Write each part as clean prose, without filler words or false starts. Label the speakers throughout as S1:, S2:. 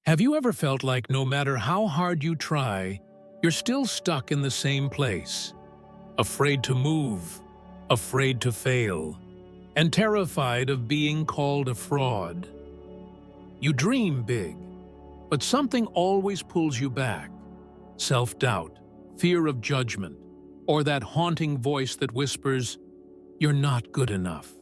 S1: Have you ever felt like no matter how hard you try, you're still stuck in the same place? Afraid to move, afraid to fail, and terrified of being called a fraud. You dream big, but something always pulls you back. Self-doubt, fear of judgment, or that haunting voice that whispers, "You're not good enough."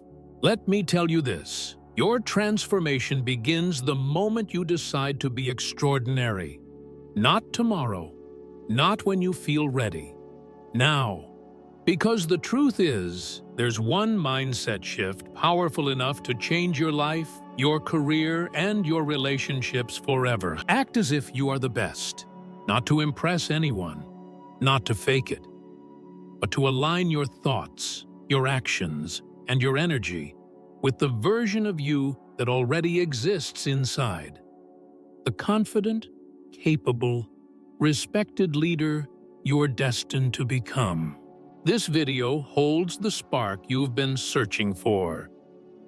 S1: Let me tell you this. Your transformation begins the moment you decide to be extraordinary. Not tomorrow, not when you feel ready. Now. Because the truth is, there's one mindset shift powerful enough to change your life, your career, and your relationships forever. Act as if you are the best, not to impress anyone, not to fake it, but to align your thoughts, your actions, and your energy with the version of you that already exists inside. The confident, capable, respected leader you're destined to become. This video holds the spark you've been searching for.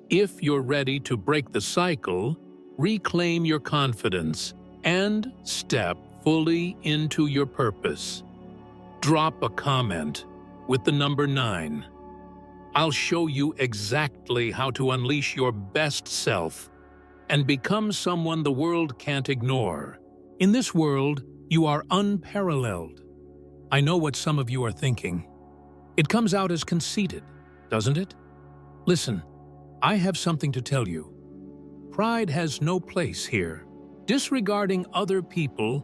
S1: If you're ready to break the cycle, reclaim your confidence, and step fully into your purpose, drop a comment with the number 9. I'll show you exactly how to unleash your best self and become someone the world can't ignore. In this world, you are unparalleled. I know what some of you are thinking. It comes out as conceited, doesn't it? Listen, I have something to tell you. Pride has no place here. Disregarding other people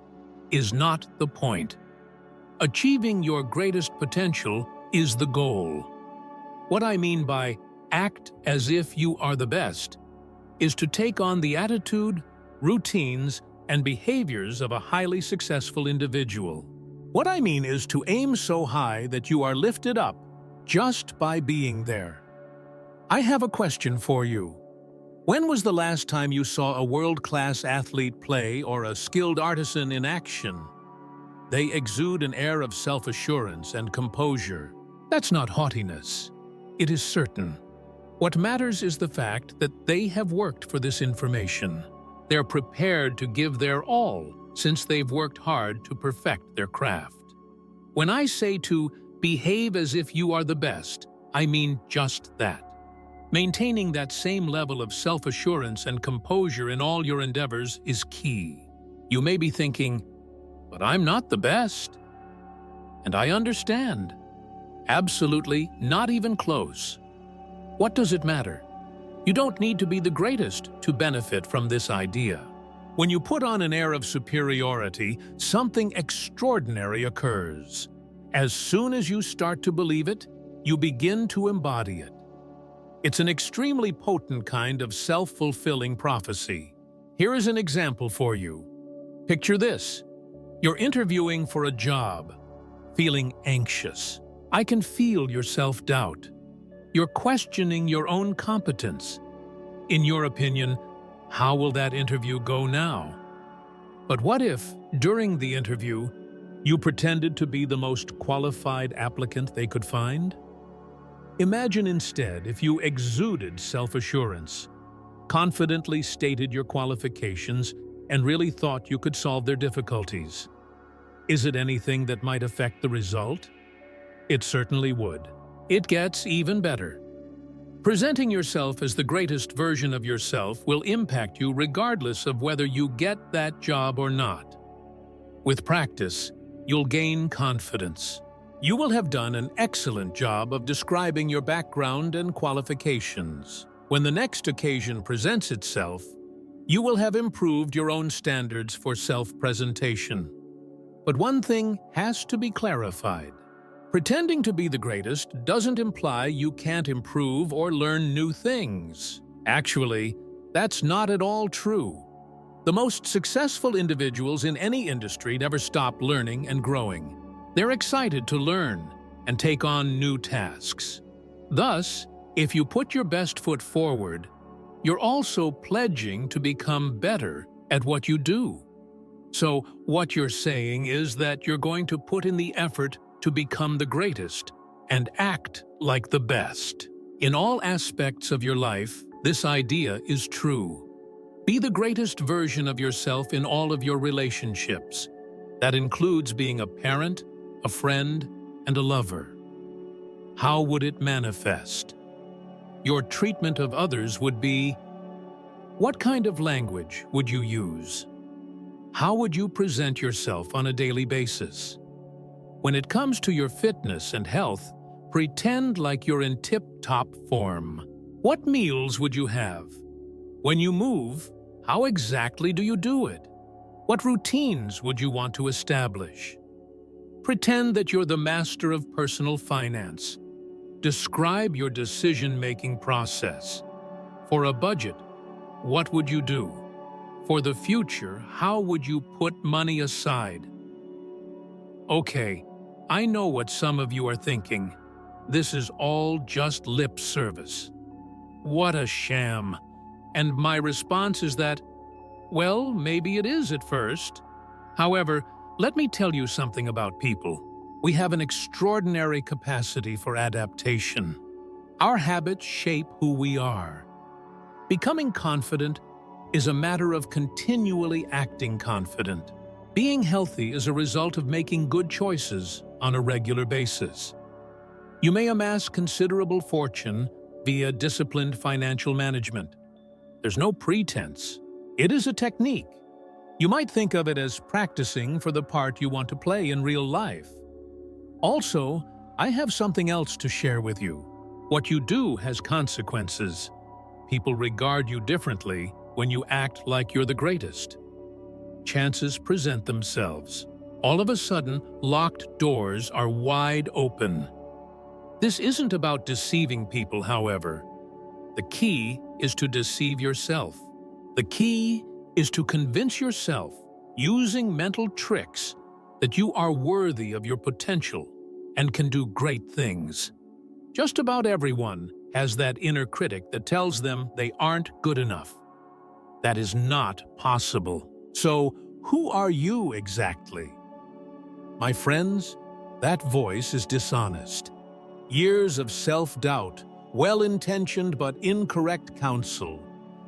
S1: is not the point. Achieving your greatest potential is the goal. What I mean by act as if you are the best is to take on the attitude, routines, and behaviors of a highly successful individual. What I mean is to aim so high that you are lifted up just by being there. I have a question for you. When was the last time you saw a world-class athlete play or a skilled artisan in action? They exude an air of self-assurance and composure. That's not haughtiness. It is certain. What matters is the fact that they have worked for this information. They're prepared to give their all since they've worked hard to perfect their craft. When I say to behave as if you are the best, I mean just that. Maintaining that same level of self-assurance and composure in all your endeavors is key. You may be thinking, but I'm not the best. And I understand. Absolutely not even close. What does it matter? You don't need to be the greatest to benefit from this idea. When you put on an air of superiority, something extraordinary occurs. As soon as you start to believe it, you begin to embody it. It's an extremely potent kind of self-fulfilling prophecy. Here is an example for you. Picture this. You're interviewing for a job, feeling anxious. I can feel your self-doubt. You're questioning your own competence. In your opinion, how will that interview go now? But what if, during the interview, you pretended to be the most qualified applicant they could find? Imagine instead if you exuded self-assurance, confidently stated your qualifications, and really thought you could solve their difficulties. Is it anything that might affect the result? It certainly would. It gets even better. Presenting yourself as the greatest version of yourself will impact you regardless of whether you get that job or not. With practice, you'll gain confidence. You will have done an excellent job of describing your background and qualifications. When the next occasion presents itself, you will have improved your own standards for self-presentation. But one thing has to be clarified. Pretending to be the greatest doesn't imply you can't improve or learn new things. Actually, that's not at all true. The most successful individuals in any industry never stop learning and growing. They're excited to learn and take on new tasks. Thus, if you put your best foot forward, you're also pledging to become better at what you do. So, what you're saying is that you're going to put in the effort to become the greatest and act like the best. In all aspects of your life, this idea is true. Be the greatest version of yourself in all of your relationships. That includes being a parent, a friend, and a lover. How would it manifest? Your treatment of others would be: what kind of language would you use? How would you present yourself on a daily basis? When it comes to your fitness and health, pretend like you're in tip-top form. What meals would you have? When you move, how exactly do you do it? What routines would you want to establish? Pretend that you're the master of personal finance. Describe your decision-making process. For a budget, what would you do? For the future, how would you put money aside? Okay, I know what some of you are thinking. This is all just lip service. What a sham. And my response is that, well, maybe it is at first. However, let me tell you something about people. We have an extraordinary capacity for adaptation. Our habits shape who we are. Becoming confident is a matter of continually acting confident. Being healthy is a result of making good choices on a regular basis. You may amass considerable fortune via disciplined financial management. There's no pretense. It is a technique. You might think of it as practicing for the part you want to play in real life. Also, I have something else to share with you. What you do has consequences. People regard you differently when you act like you're the greatest. Chances present themselves. All of a sudden, locked doors are wide open. This isn't about deceiving people, however. The key is to deceive yourself. The key is to convince yourself, using mental tricks, that you are worthy of your potential and can do great things. Just about everyone has that inner critic that tells them they aren't good enough. That is not possible. So, who are you exactly? My friends, that voice is dishonest. Years of self-doubt, well-intentioned but incorrect counsel,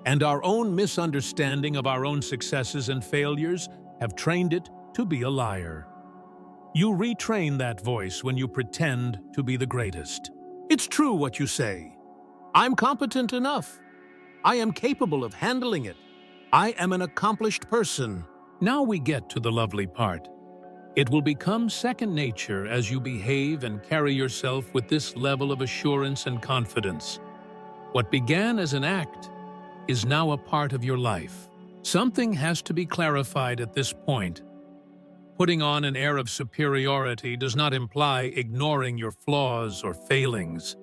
S1: and our own misunderstanding of our own successes and failures have trained it to be a liar. You retrain that voice when you pretend to be the greatest. It's true what you say. I'm competent enough. I am capable of handling it. I am an accomplished person. Now we get to the lovely part. It will become second nature as you behave and carry yourself with this level of assurance and confidence. What began as an act is now a part of your life. Something has to be clarified at this point. Putting on an air of superiority does not imply ignoring your flaws or failings.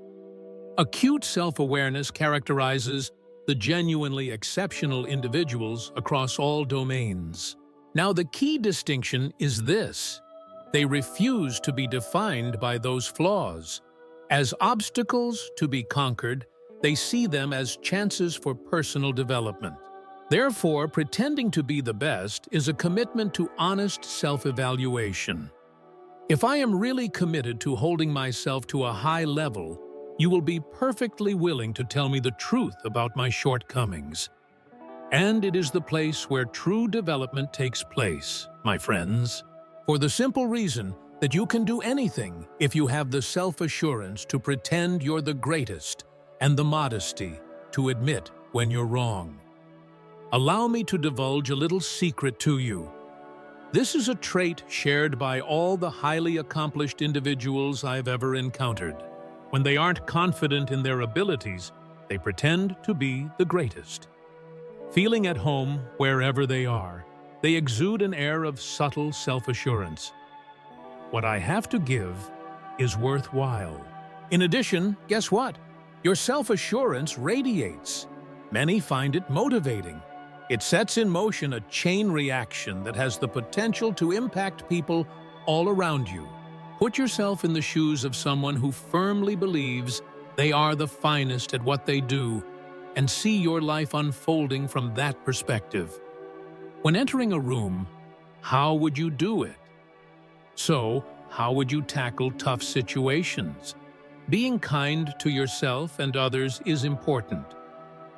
S1: Acute self-awareness characterizes the genuinely exceptional individuals across all domains. Now, the key distinction is this: they refuse to be defined by those flaws. As obstacles to be conquered, they see them as chances for personal development. Therefore, pretending to be the best is a commitment to honest self-evaluation. If I am really committed to holding myself to a high level, you will be perfectly willing to tell me the truth about my shortcomings. And it is the place where true development takes place, my friends, for the simple reason that you can do anything if you have the self-assurance to pretend you're the greatest and the modesty to admit when you're wrong. Allow me to divulge a little secret to you. This is a trait shared by all the highly accomplished individuals I've ever encountered. When they aren't confident in their abilities, they pretend to be the greatest. Feeling at home wherever they are, they exude an air of subtle self-assurance. What I have to give is worthwhile. In addition, guess what? Your self-assurance radiates. Many find it motivating. It sets in motion a chain reaction that has the potential to impact people all around you. Put yourself in the shoes of someone who firmly believes they are the finest at what they do, and see your life unfolding from that perspective. When entering a room, how would you do it? So, how would you tackle tough situations? Being kind to yourself and others is important.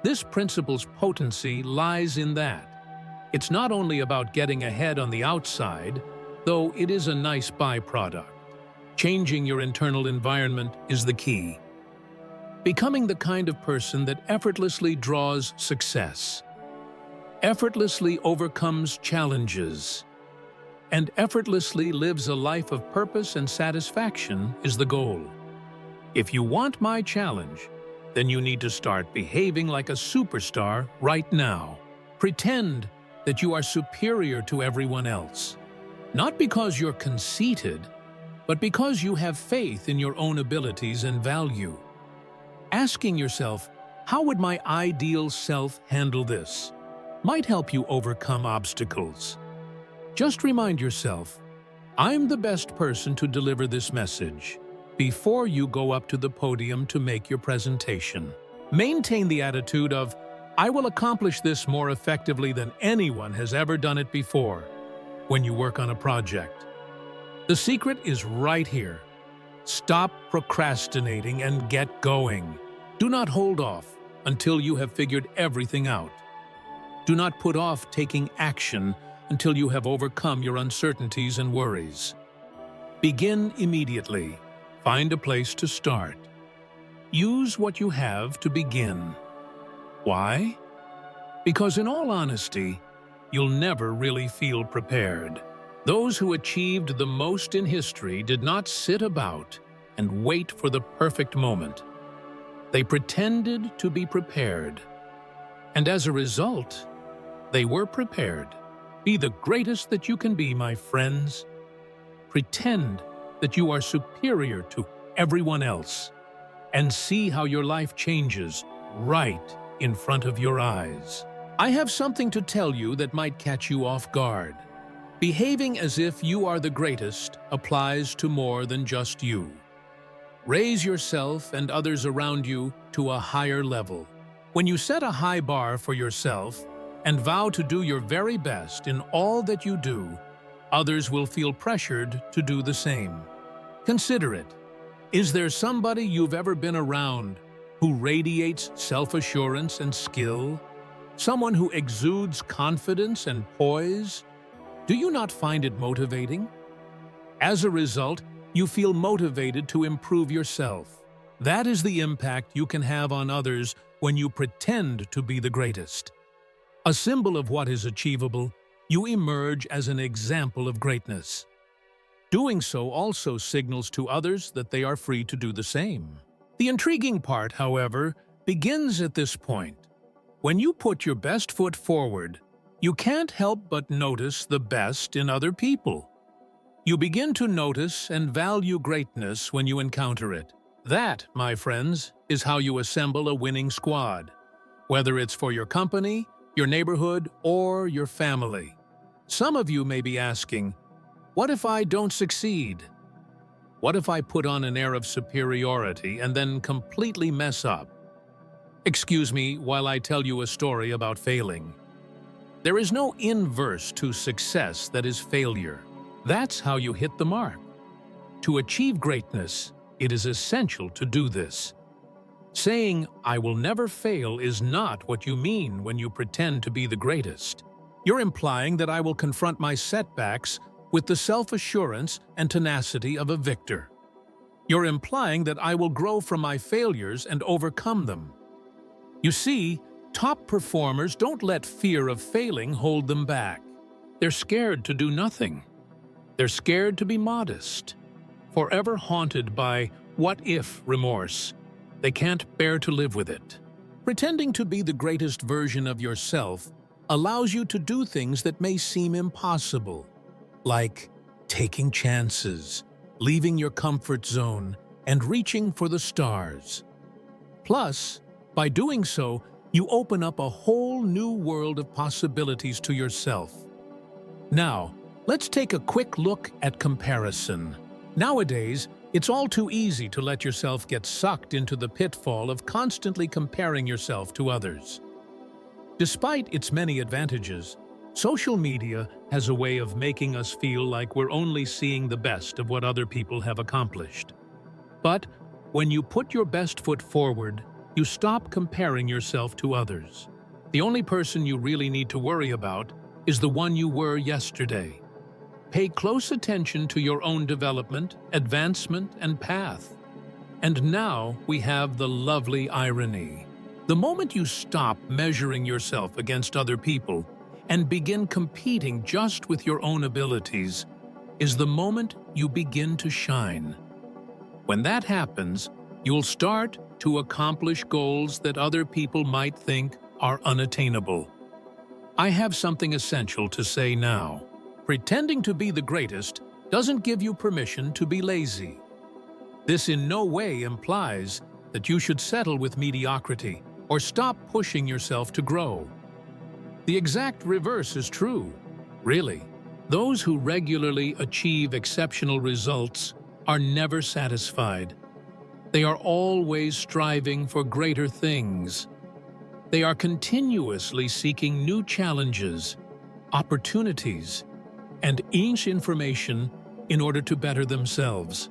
S1: This principle's potency lies in that. It's not only about getting ahead on the outside, though it is a nice byproduct. Changing your internal environment is the key. Becoming the kind of person that effortlessly draws success, effortlessly overcomes challenges, and effortlessly lives a life of purpose and satisfaction is the goal. If you want my challenge, then you need to start behaving like a superstar right now. Pretend that you are superior to everyone else. Not because you're conceited, but because you have faith in your own abilities and value. Asking yourself, how would my ideal self handle this, might help you overcome obstacles. Just remind yourself, I'm the best person to deliver this message, before you go up to the podium to make your presentation. Maintain the attitude of, I will accomplish this more effectively than anyone has ever done it before, when you work on a project. The secret is right here. Stop procrastinating and get going. Do not hold off until you have figured everything out. Do not put off taking action until you have overcome your uncertainties and worries. Begin immediately. Find a place to start. Use what you have to begin. Why? Because in all honesty, you'll never really feel prepared. Those who achieved the most in history did not sit about and wait for the perfect moment. They pretended to be prepared. And as a result, they were prepared. Be the greatest that you can be, my friends. Pretend that you are superior to everyone else, and see how your life changes right in front of your eyes. I have something to tell you that might catch you off guard. Behaving as if you are the greatest applies to more than just you. Raise yourself and others around you to a higher level. When you set a high bar for yourself and vow to do your very best in all that you do, others will feel pressured to do the same. Consider it. Is there somebody you've ever been around who radiates self-assurance and skill? Someone who exudes confidence and poise? Do you not find it motivating? As a result, you feel motivated to improve yourself. That is the impact you can have on others when you pretend to be the greatest. A symbol of what is achievable, you emerge as an example of greatness. Doing so also signals to others that they are free to do the same. The intriguing part, however, begins at this point. When you put your best foot forward, you can't help but notice the best in other people. You begin to notice and value greatness when you encounter it. That, my friends, is how you assemble a winning squad, whether it's for your company, your neighborhood, or your family. Some of you may be asking, what if I don't succeed? What if I put on an air of superiority and then completely mess up? Excuse me while I tell you a story about failing. There is no inverse to success that is failure. That's how you hit the mark. To achieve greatness, it is essential to do this. Saying, I will never fail is not what you mean when you pretend to be the greatest. You're implying that I will confront my setbacks with the self-assurance and tenacity of a victor. You're implying that I will grow from my failures and overcome them. You see, top performers don't let fear of failing hold them back. They're scared to do nothing. They're scared to be modest, forever haunted by what-if remorse. They can't bear to live with it. Pretending to be the greatest version of yourself allows you to do things that may seem impossible, like taking chances, leaving your comfort zone, and reaching for the stars. Plus, by doing so, you open up a whole new world of possibilities to yourself. Now, let's take a quick look at comparison. Nowadays, it's all too easy to let yourself get sucked into the pitfall of constantly comparing yourself to others. Despite its many advantages, social media has a way of making us feel like we're only seeing the best of what other people have accomplished. But when you put your best foot forward, you stop comparing yourself to others. The only person you really need to worry about is the one you were yesterday. Pay close attention to your own development, advancement, and path. And now we have the lovely irony. The moment you stop measuring yourself against other people and begin competing just with your own abilities is the moment you begin to shine. When that happens, you'll start to accomplish goals that other people might think are unattainable. I have something essential to say now. Pretending to be the greatest doesn't give you permission to be lazy. This in no way implies that you should settle with mediocrity or stop pushing yourself to grow. The exact reverse is true, really. Those who regularly achieve exceptional results are never satisfied. They are always striving for greater things. They are continuously seeking new challenges, opportunities, and information in order to better themselves.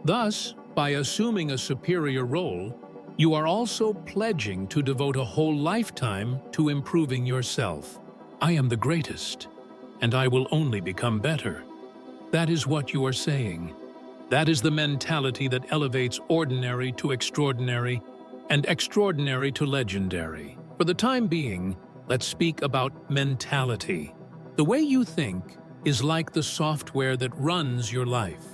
S1: Thus, by assuming a superior role, you are also pledging to devote a whole lifetime to improving yourself. I am the greatest, and I will only become better. That is what you are saying. That is the mentality that elevates ordinary to extraordinary and extraordinary to legendary. For the time being, let's speak about mentality. The way you think is like the software that runs your life.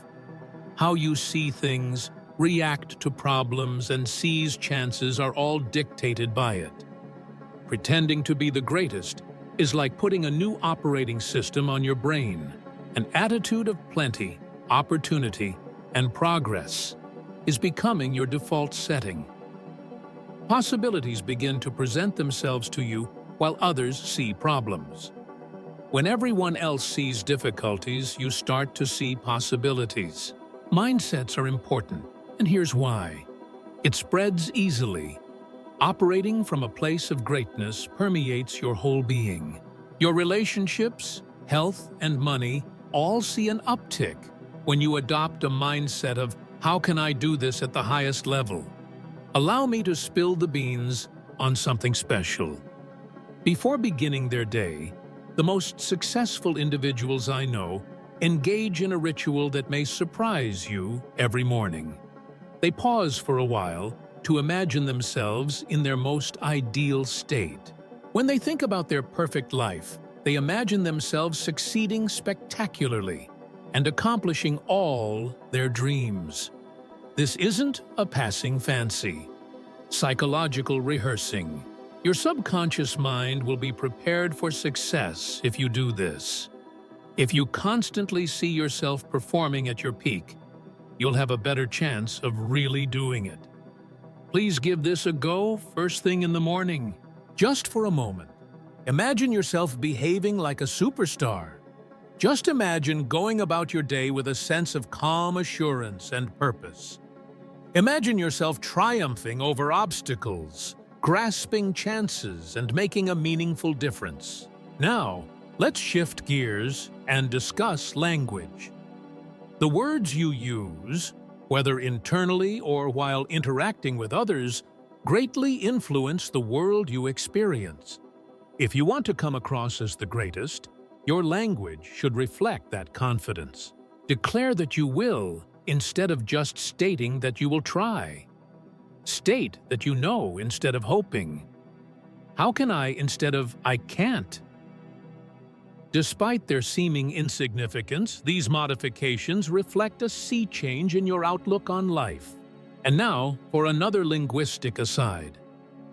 S1: How you see things, react to problems, and seize chances are all dictated by it. Pretending to be the greatest is like putting a new operating system on your brain. An attitude of plenty, opportunity, and progress is becoming your default setting. Possibilities begin to present themselves to you while others see problems. When everyone else sees difficulties, you start to see possibilities. Mindsets are important, and here's why. It spreads easily. Operating from a place of greatness permeates your whole being. Your relationships, health, and money all see an uptick when you adopt a mindset of, how can I do this at the highest level? Allow me to spill the beans on something special. Before beginning their day, the most successful individuals I know engage in a ritual that may surprise you every morning. They pause for a while to imagine themselves in their most ideal state. When they think about their perfect life, they imagine themselves succeeding spectacularly and accomplishing all their dreams. This isn't a passing fancy. Psychological rehearsing. Your subconscious mind will be prepared for success if you do this. If you constantly see yourself performing at your peak, you'll have a better chance of really doing it. Please give this a go first thing in the morning. Just for a moment, imagine yourself behaving like a superstar. Just imagine going about your day with a sense of calm assurance and purpose. Imagine yourself triumphing over obstacles, grasping chances, and making a meaningful difference. Now, let's shift gears and discuss language. The words you use, whether internally or while interacting with others, greatly influence the world you experience. If you want to come across as the greatest, your language should reflect that confidence. Declare that you will, instead of just stating that you will try. State that you know instead of hoping. How can I instead of I can't? Despite their seeming insignificance, these modifications reflect a sea change in your outlook on life. And now, for another linguistic aside.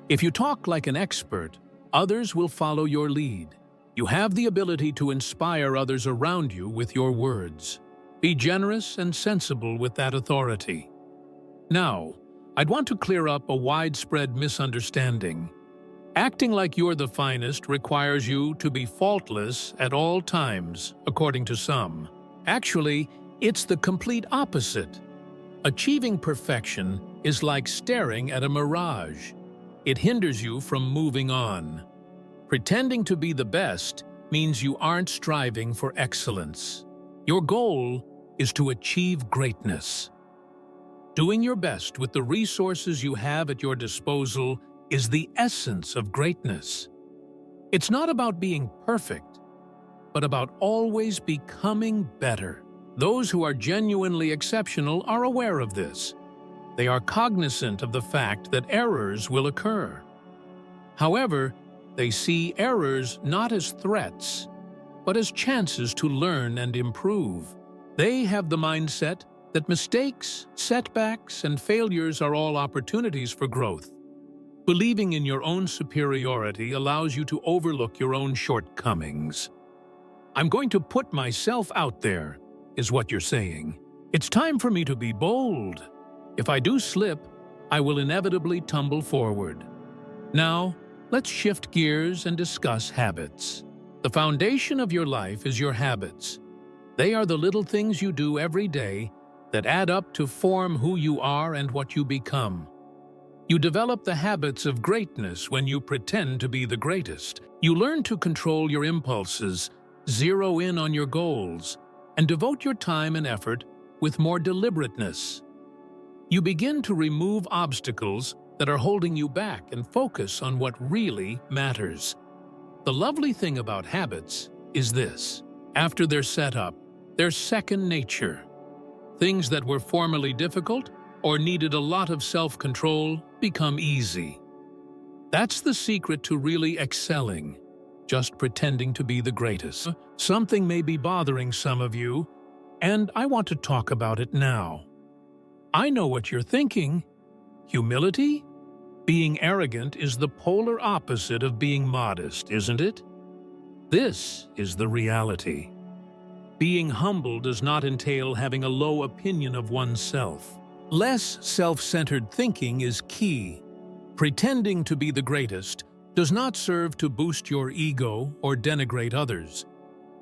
S1: If you talk like an expert, others will follow your lead. You have the ability to inspire others around you with your words. Be generous and sensible with that authority. Now, I'd want to clear up a widespread misunderstanding. Acting like you're the finest requires you to be faultless at all times, according to some. Actually, it's the complete opposite. Achieving perfection is like staring at a mirage. It hinders you from moving on. Pretending to be the best means you aren't striving for excellence. Your goal is to achieve greatness. Doing your best with the resources you have at your disposal is the essence of greatness. It's not about being perfect, but about always becoming better. Those who are genuinely exceptional are aware of this. They are cognizant of the fact that errors will occur. However, they see errors not as threats, but as chances to learn and improve. They have the mindset that mistakes, setbacks, and failures are all opportunities for growth. Believing in your own superiority allows you to overlook your own shortcomings. "I'm going to put myself out there," is what you're saying. "It's time for me to be bold. If I do slip, I will inevitably tumble forward." Now, let's shift gears and discuss habits. The foundation of your life is your habits. They are the little things you do every day that add up to form who you are and what you become. You develop the habits of greatness when you pretend to be the greatest. You learn to control your impulses, zero in on your goals, and devote your time and effort with more deliberateness. You begin to remove obstacles that are holding you back and focus on what really matters. The lovely thing about habits is this: after they're set up, they're second nature. Things that were formerly difficult or needed a lot of self-control become easy. That's the secret to really excelling, just pretending to be the greatest. Something may be bothering some of you, and I want to talk about it now. I know what you're thinking. Humility? Being arrogant is the polar opposite of being modest, isn't it? This is the reality. Being humble does not entail having a low opinion of oneself. Less self-centered thinking is key. Pretending to be the greatest does not serve to boost your ego or denigrate others.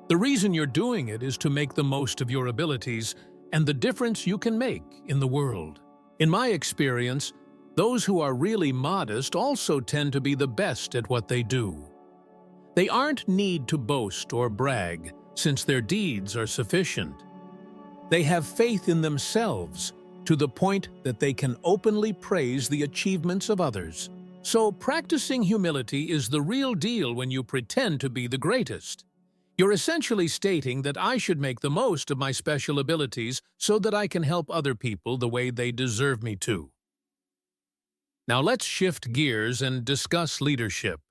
S1: The reason you're doing it is to make the most of your abilities and the difference you can make in the world. In my experience, those who are really modest also tend to be the best at what they do. They aren't need to boast or brag, since their deeds are sufficient. They have faith in themselves to the point that they can openly praise the achievements of others. So practicing humility is the real deal when you pretend to be the greatest. You're essentially stating that I should make the most of my special abilities so that I can help other people the way they deserve me to. Now let's shift gears and discuss leadership.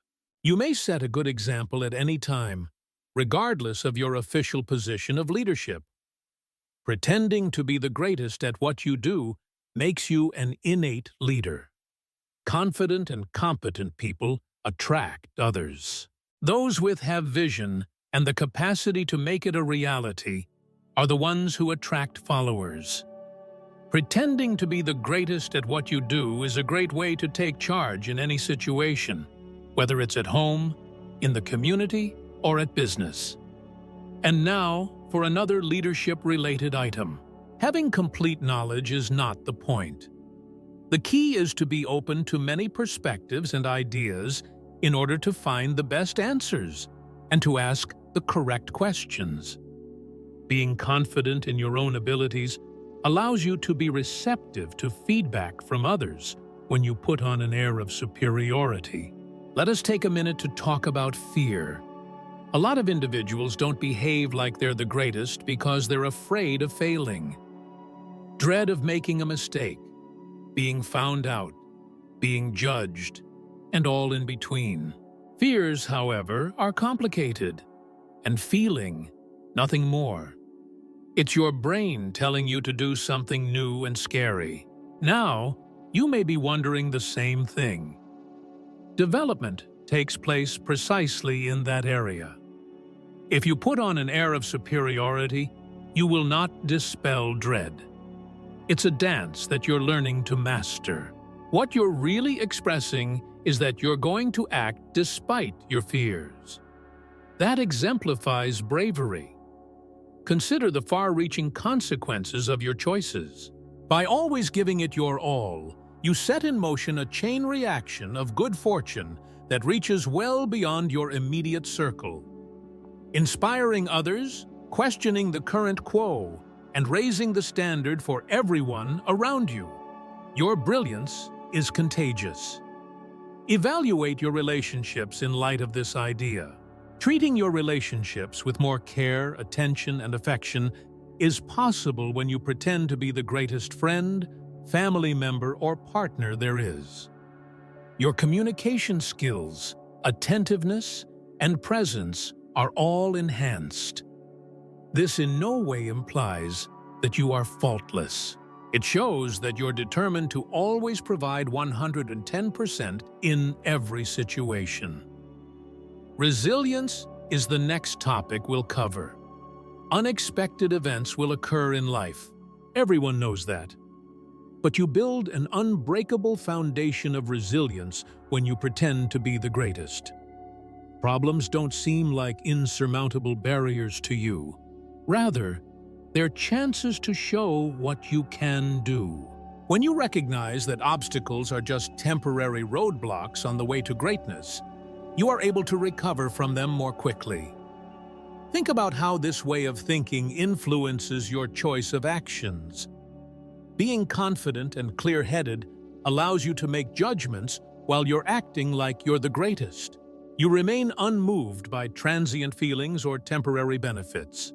S1: You may set a good example at any time, regardless of your official position of leadership. Pretending to be the greatest at what you do makes you an innate leader. Confident and competent people attract others. Those with have vision and the capacity to make it a reality are the ones who attract followers. Pretending to be the greatest at what you do is a great way to take charge in any situation, whether it's at home, in the community, or at business. And now, for another leadership-related item. Having complete knowledge is not the point. The key is to be open to many perspectives and ideas in order to find the best answers and to ask the correct questions. Being confident in your own abilities allows you to be receptive to feedback from others when you put on an air of superiority. Let us take a minute to talk about fear. A lot of individuals don't behave like they're the greatest because they're afraid of failing. Dread of making a mistake, being found out, being judged, and all in between. Fears, however, are complicated, and feeling, nothing more. It's your brain telling you to do something new and scary. Now, you may be wondering the same thing. Development takes place precisely in that area. If you put on an air of superiority, you will not dispel dread. It's a dance that you're learning to master. What you're really expressing is that you're going to act despite your fears. That exemplifies bravery. Consider the far-reaching consequences of your choices. By always giving it your all, you set in motion a chain reaction of good fortune that reaches well beyond your immediate circle. Inspiring others, questioning the current quo, and raising the standard for everyone around you. Your brilliance is contagious. Evaluate your relationships in light of this idea. Treating your relationships with more care, attention, and affection is possible when you pretend to be the greatest friend, family member, or partner there is. Your communication skills, attentiveness, and presence are all enhanced. This in no way implies that you are faultless. It shows that you're determined to always provide 110% in every situation. Resilience is the next topic we'll cover. Unexpected events will occur in life. Everyone knows that. But you build an unbreakable foundation of resilience when you pretend to be the greatest. Problems don't seem like insurmountable barriers to you. Rather, they're chances to show what you can do. When you recognize that obstacles are just temporary roadblocks on the way to greatness, you are able to recover from them more quickly. Think about how this way of thinking influences your choice of actions. Being confident and clear-headed allows you to make judgments while you're acting like you're the greatest. You remain unmoved by transient feelings or temporary benefits.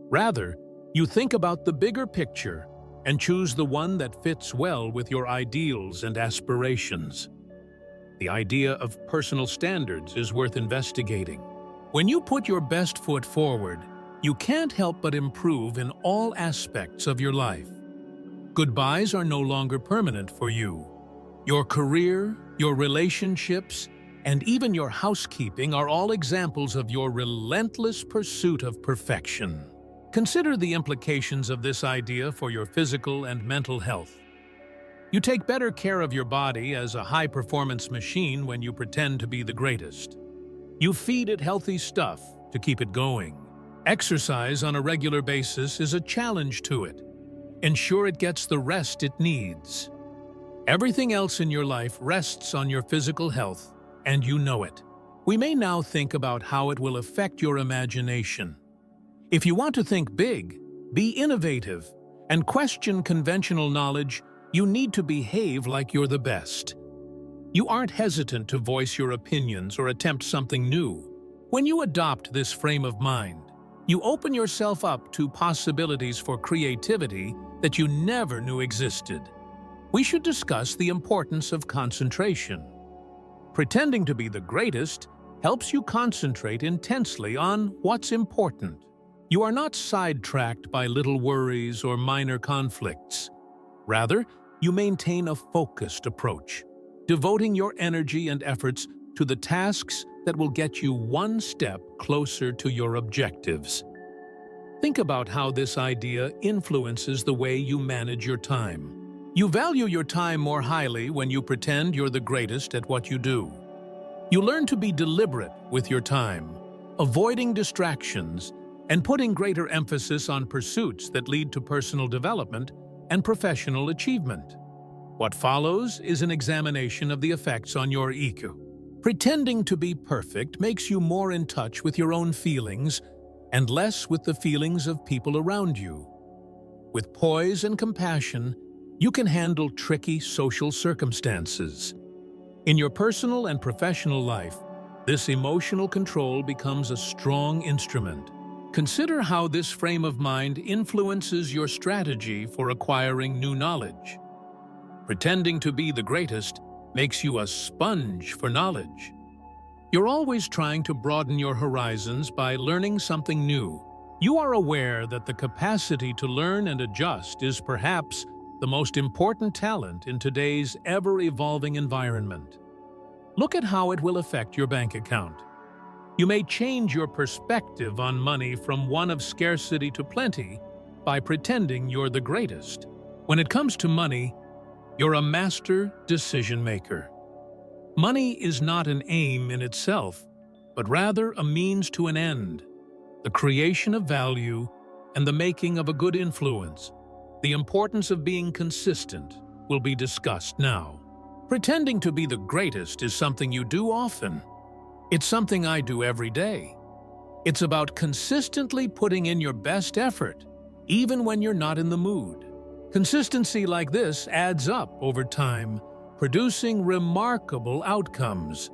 S1: Rather, you think about the bigger picture and choose the one that fits well with your ideals and aspirations. The idea of personal standards is worth investigating. When you put your best foot forward, you can't help but improve in all aspects of your life. Goodbyes are no longer permanent for you. Your career, your relationships, and even your housekeeping are all examples of your relentless pursuit of perfection. Consider the implications of this idea for your physical and mental health. You take better care of your body as a high-performance machine when you pretend to be the greatest. You feed it healthy stuff to keep it going. Exercise on a regular basis is a challenge to it. Ensure it gets the rest it needs. Everything else in your life rests on your physical health, and you know it. We may now think about how it will affect your imagination. If you want to think big, be innovative, and question conventional knowledge, you need to behave like you're the best. You aren't hesitant to voice your opinions or attempt something new. When you adopt this frame of mind, you open yourself up to possibilities for creativity that you never knew existed. We should discuss the importance of concentration. Pretending to be the greatest helps you concentrate intensely on what's important. You are not sidetracked by little worries or minor conflicts. Rather, you maintain a focused approach, devoting your energy and efforts to the tasks that will get you one step closer to your objectives. Think about how this idea influences the way you manage your time. You value your time more highly when you pretend you're the greatest at what you do. You learn to be deliberate with your time, avoiding distractions, and putting greater emphasis on pursuits that lead to personal development and professional achievement. What follows is an examination of the effects on your EQ. Pretending to be perfect makes you more in touch with your own feelings and less with the feelings of people around you. With poise and compassion, you can handle tricky social circumstances. In your personal and professional life, this emotional control becomes a strong instrument. Consider how this frame of mind influences your strategy for acquiring new knowledge. Pretending to be the greatest makes you a sponge for knowledge. You're always trying to broaden your horizons by learning something new. You are aware that the capacity to learn and adjust is perhaps the most important talent in today's ever-evolving environment. Look at how it will affect your bank account. You may change your perspective on money from one of scarcity to plenty by pretending you're the greatest. When it comes to money, you're a master decision maker. Money is not an aim in itself, but rather a means to an end, the creation of value and the making of a good influence. The importance of being consistent will be discussed now. Pretending to be the greatest is something you do often. It's something I do every day. It's about consistently putting in your best effort, even when you're not in the mood. Consistency like this adds up over time, producing remarkable outcomes.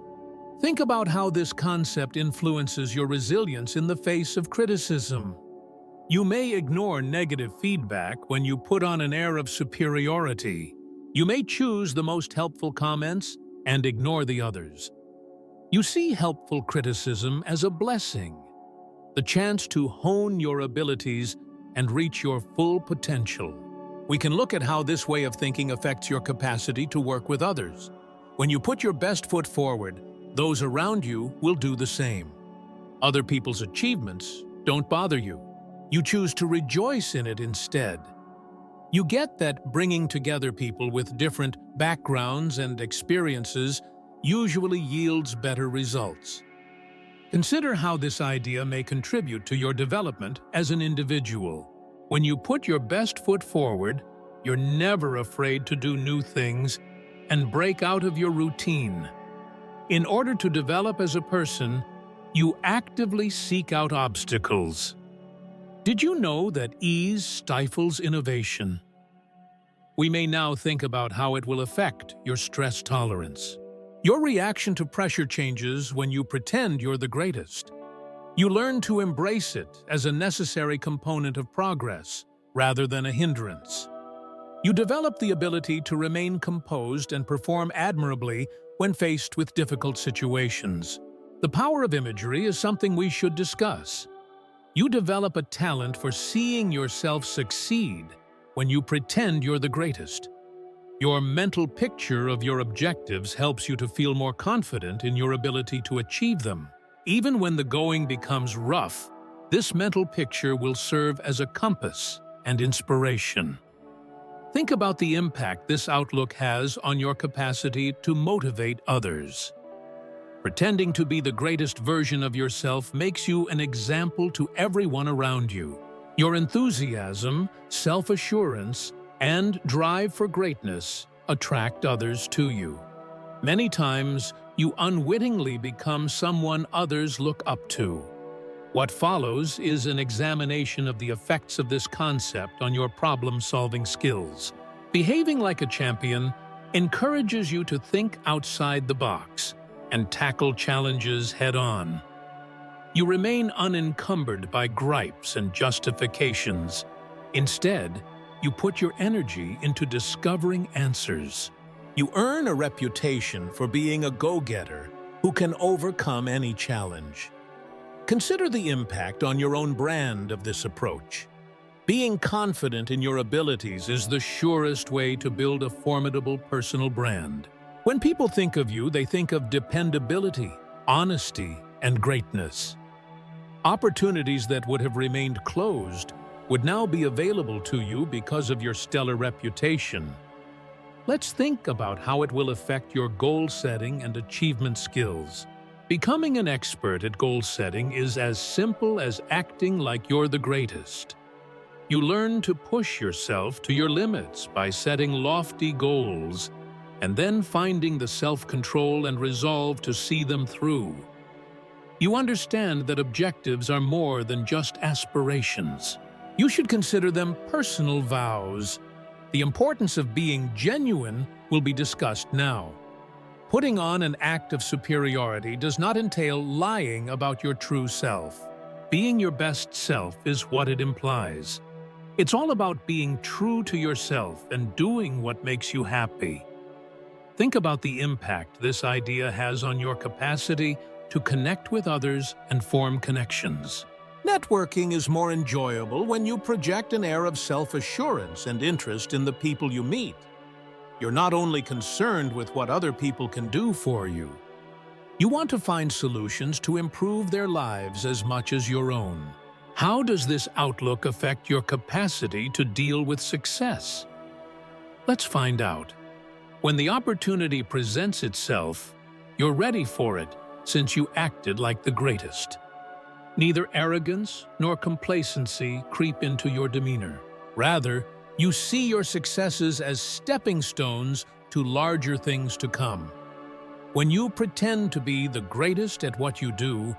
S1: Think about how this concept influences your resilience in the face of criticism. You may ignore negative feedback when you put on an air of superiority. You may choose the most helpful comments and ignore the others. You see helpful criticism as a blessing, the chance to hone your abilities and reach your full potential. We can look at how this way of thinking affects your capacity to work with others. When you put your best foot forward, those around you will do the same. Other people's achievements don't bother you. You choose to rejoice in it instead. You get that bringing together people with different backgrounds and experiences usually yields better results. Consider how this idea may contribute to your development as an individual. When you put your best foot forward, you're never afraid to do new things and break out of your routine. In order to develop as a person, you actively seek out obstacles. Did you know that ease stifles innovation? We may now think about how it will affect your stress tolerance. Your reaction to pressure changes when you pretend you're the greatest. You learn to embrace it as a necessary component of progress rather than a hindrance. You develop the ability to remain composed and perform admirably when faced with difficult situations. The power of imagery is something we should discuss. You develop a talent for seeing yourself succeed when you pretend you're the greatest. Your mental picture of your objectives helps you to feel more confident in your ability to achieve them. Even when the going becomes rough, this mental picture will serve as a compass and inspiration. Think about the impact this outlook has on your capacity to motivate others. Pretending to be the greatest version of yourself makes you an example to everyone around you. Your enthusiasm, self-assurance, and drive for greatness attract others to you. Many times, you unwittingly become someone others look up to. What follows is an examination of the effects of this concept on your problem-solving skills. Behaving like a champion encourages you to think outside the box and tackle challenges head-on. You remain unencumbered by gripes and justifications. Instead, you put your energy into discovering answers. You earn a reputation for being a go-getter who can overcome any challenge. Consider the impact on your own brand of this approach. Being confident in your abilities is the surest way to build a formidable personal brand. When people think of you, they think of dependability, honesty, and greatness. Opportunities that would have remained closed would now be available to you because of your stellar reputation. Let's think about how it will affect your goal setting and achievement skills. Becoming an expert at goal setting is as simple as acting like you're the greatest. You learn to push yourself to your limits by setting lofty goals and then finding the self-control and resolve to see them through. You understand that objectives are more than just aspirations. You should consider them personal vows. The importance of being genuine will be discussed now. Putting on an act of superiority does not entail lying about your true self. Being your best self is what it implies. It's all about being true to yourself and doing what makes you happy. Think about the impact this idea has on your capacity to connect with others and form connections. Networking is more enjoyable when you project an air of self-assurance and interest in the people you meet. You're not only concerned with what other people can do for you. You want to find solutions to improve their lives as much as your own. How does this outlook affect your capacity to deal with success? Let's find out. When the opportunity presents itself, you're ready for it since you acted like the greatest. Neither arrogance nor complacency creep into your demeanor. Rather, you see your successes as stepping stones to larger things to come. When you pretend to be the greatest at what you do,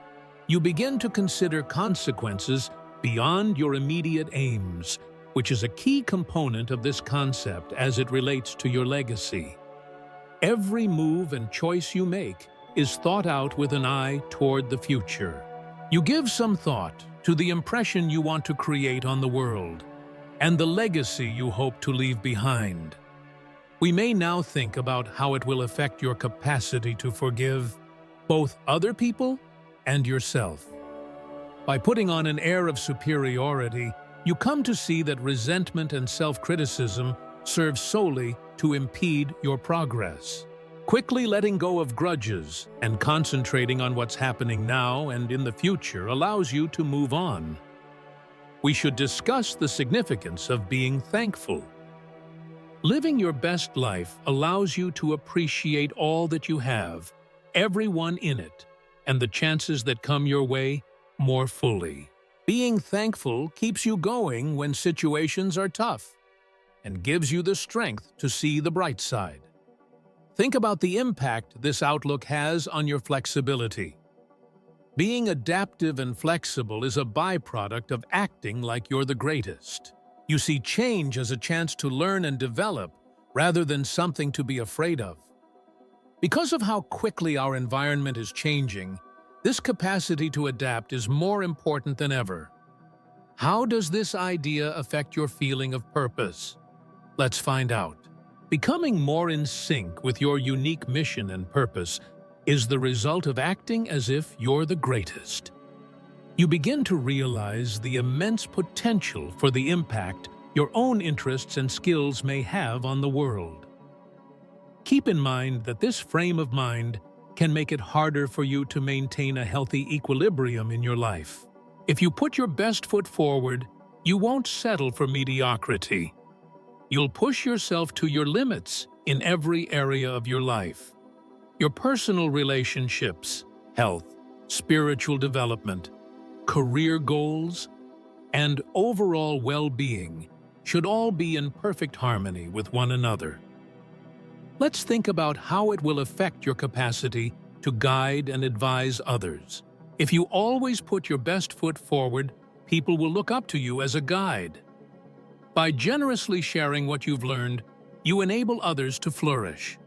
S1: you begin to consider consequences beyond your immediate aims, which is a key component of this concept as it relates to your legacy. Every move and choice you make is thought out with an eye toward the future. You give some thought to the impression you want to create on the world and the legacy you hope to leave behind. We may now think about how it will affect your capacity to forgive both other people and yourself. By putting on an air of superiority, you come to see that resentment and self-criticism serve solely to impede your progress. Quickly letting go of grudges and concentrating on what's happening now and in the future allows you to move on. We should discuss the significance of being thankful. Living your best life allows you to appreciate all that you have, everyone in it, and the chances that come your way more fully. Being thankful keeps you going when situations are tough and gives you the strength to see the bright side. Think about the impact this outlook has on your flexibility. Being adaptive and flexible is a byproduct of acting like you're the greatest. You see change as a chance to learn and develop rather than something to be afraid of. Because of how quickly our environment is changing, this capacity to adapt is more important than ever. How does this idea affect your feeling of purpose? Let's find out. Becoming more in sync with your unique mission and purpose is the result of acting as if you're the greatest. You begin to realize the immense potential for the impact your own interests and skills may have on the world. Keep in mind that this frame of mind can make it harder for you to maintain a healthy equilibrium in your life. If you put your best foot forward, you won't settle for mediocrity. You'll push yourself to your limits in every area of your life. Your personal relationships, health, spiritual development, career goals, and overall well-being should all be in perfect harmony with one another. Let's think about how it will affect your capacity to guide and advise others. If you always put your best foot forward, people will look up to you as a guide. By generously sharing what you've learned, you enable others to flourish.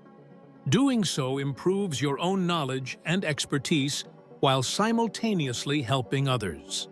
S1: Doing so improves your own knowledge and expertise while simultaneously helping others.